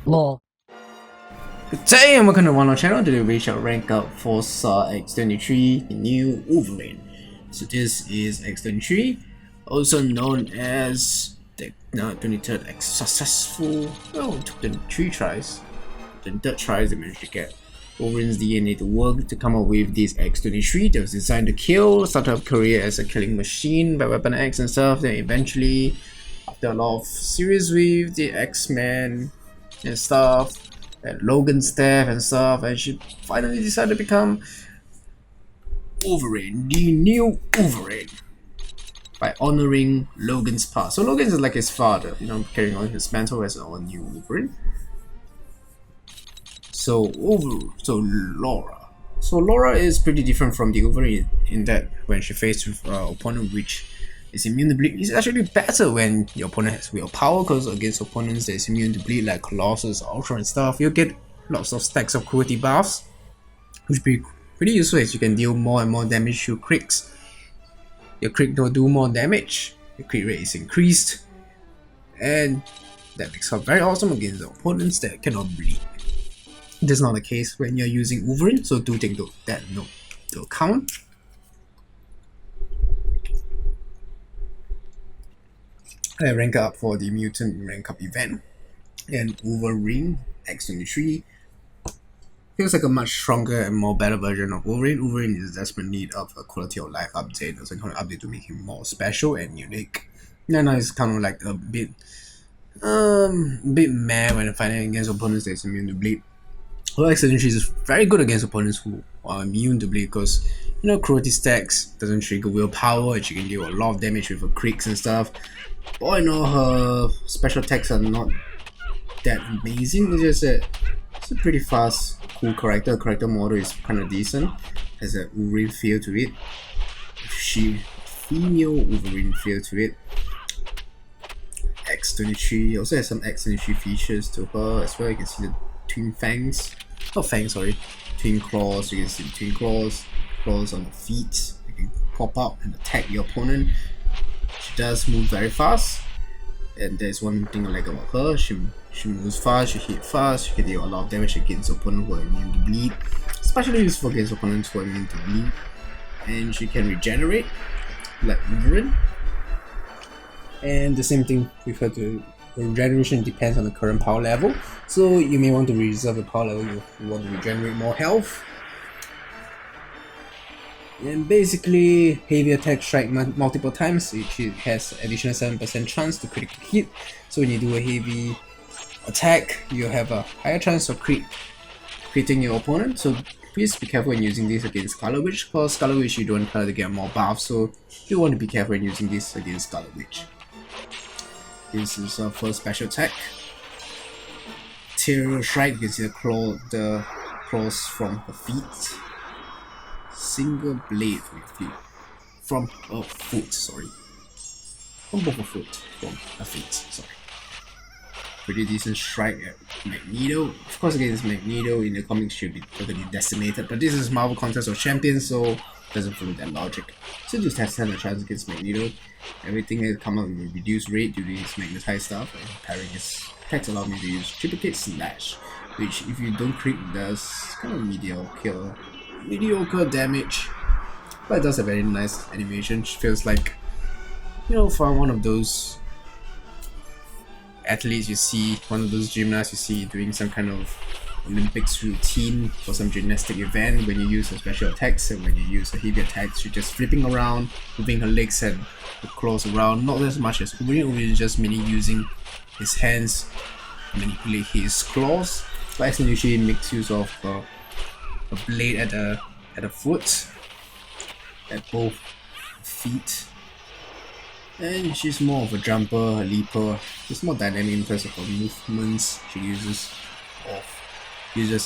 Lol. Today I'm welcome to TheOneLol channel. Today we shall rank up for X-23 new Wolverine. So this is X-23, also known as the 23rd successful. Well, it took 23 tries. The third tries they managed to get Wolverine's DNA to work to come up with this X-23 that was designed to kill. Started a career as a killing machine by Weapon X and stuff. Then eventually, after a lot of series with the X-Men and stuff, and Logan's death and stuff, and she finally decided to become Wolverine, the new Wolverine, by honoring Logan's past. So Logan is like his father, you know, carrying on his mantle as our new Wolverine. So Laura. So Laura is pretty different from the Wolverine in that when she faced with opponent which is immune to bleed, it's actually better when your opponent has willpower, because against opponents that is immune to bleed like Colossus, Ultra and stuff, you'll get lots of stacks of cruelty buffs, which be pretty useful as you can deal more and more damage to crits. Your crit will do more damage, your crit rate is increased, and that makes her very awesome against the opponents that cannot bleed. This is not the case when you're using Wolverine, so do take that note to account. I rank up for the Mutant Rank Up event, and Wolverine X-23 feels like a much stronger and more better version of Wolverine. Wolverine is desperate need of a quality of life update, there's a kind of update to make him more special and unique. Now it's kind of like a bit meh when fighting against opponents that's immune to bleed. Well, X-23 is very good against opponents who are immune to bleed because, you know, cruelty stacks doesn't trigger willpower and she can deal a lot of damage with her crits and stuff. All in all, her special attacks are not that amazing. It's just that it's a pretty fast, cool character. Her character model is kind of decent, has a Wolverine feel to it. Female Wolverine feel to it. X-23 also has some X-23 features to her as well. You can see the twin fangs. Twin claws. You can see the twin claws on the feet. You can pop up and attack your opponent. She does move very fast, and there's one thing I like about her. She moves fast, she hits fast, she can deal a lot of damage against opponents who are immune to bleed, especially useful against opponents who are immune to bleed. And she can regenerate like Wolverine. And the same thing with her to regeneration depends on the current power level. So you may want to reserve the power level if you want to regenerate more health. And basically, heavy attack strike multiple times, it has additional 7% chance to critically hit. So when you do a heavy attack, you have a higher chance of critting your opponent. So please be careful when using this against Scarlet Witch, because Scarlet Witch you don't try to get more buffs, so you want to be careful when using this against Scarlet Witch. This is our first special attack. Arterial Strike, you can see the claws from her feet. Single blade from your feet. From a foot, sorry. From both a foot. From a feet, sorry. Pretty decent strike at Magneto. Of course, against Magneto in the comics should be totally decimated, but this is Marvel Contest of Champions, so it doesn't follow that logic. So just has 10 chance against Magneto. Everything has come out with a reduced rate due to his magnetized stuff, and pairing his attacks allow me to use Triplicate Slash, which if you don't crit does kind of mediocre damage, but it does a very nice animation. It feels like, you know, for one of those athletes you see, one of those gymnasts you see doing some kind of Olympics routine for some gymnastic event, when you use her special attacks and when you use her heavy attacks, she's just flipping around, moving her legs and her claws around, not as much as Wolverine is just mainly using his hands to manipulate his claws. But X-23 makes use of a blade at the foot, at both feet, and she's more of a jumper, a leaper. She's more dynamic in terms of her movements. She uses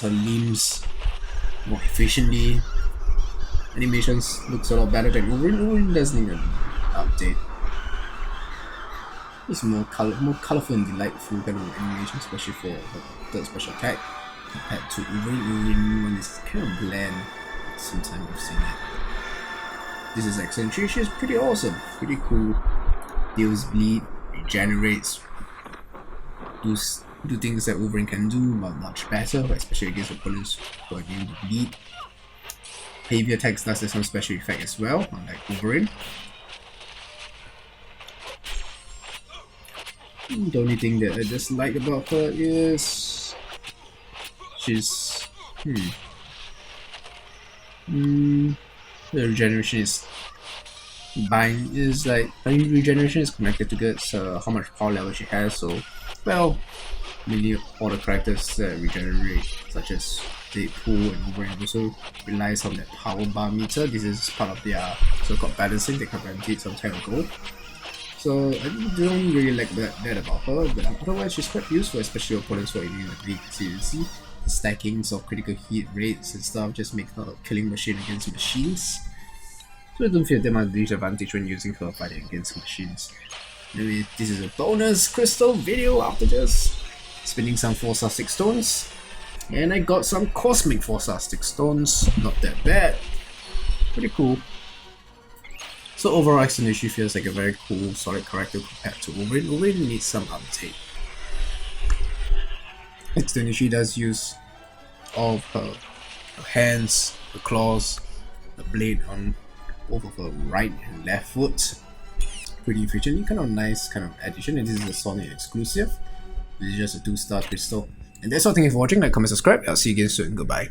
her limbs more efficiently. Animations looks a lot better than Wolverine. Wolverine does need an update. It's more colorful and delightful kind of animation, especially for her third special attack. Compared to Wolverine one is kind of bland. Sometimes I've seen it. This is X-23. She's pretty awesome, pretty cool. Deals bleed, regenerates, do things that Wolverine can do much better, especially against opponents who are new to lead. Heavy attacks does have some special effect as well, unlike Wolverine. The only thing that I just like about her is she's the regeneration is regeneration is connected to how much power level she has. So, well, mainly all the characters that regenerate, such as Deadpool and Wolverine, also relies on that power bar meter. This is part of their so-called balancing they guaranteed some time ago. So I don't really like that about her, but otherwise she's quite useful, especially opponents who are in the league. So you see the stackings of critical hit rates and stuff just make her a killing machine against machines. So I don't feel that much disadvantage when using her fighting against machines. Anyway, this is a bonus crystal video after just spinning some 4-star stick stones. And I got some cosmic 4-star stick stones, not that bad. Pretty cool. So overall, X-23 feels like a very cool, solid character compared to Wolverine. Wolverine needs some update. X-23 does use all of her hands, her claws, the blade on both of her right and left foot. Pretty efficiently, kind of nice kind of addition, and this is a Sonic exclusive. This is just a 2-star crystal. And that's all, thank you for watching, like, comment, subscribe, I'll see you again soon, goodbye.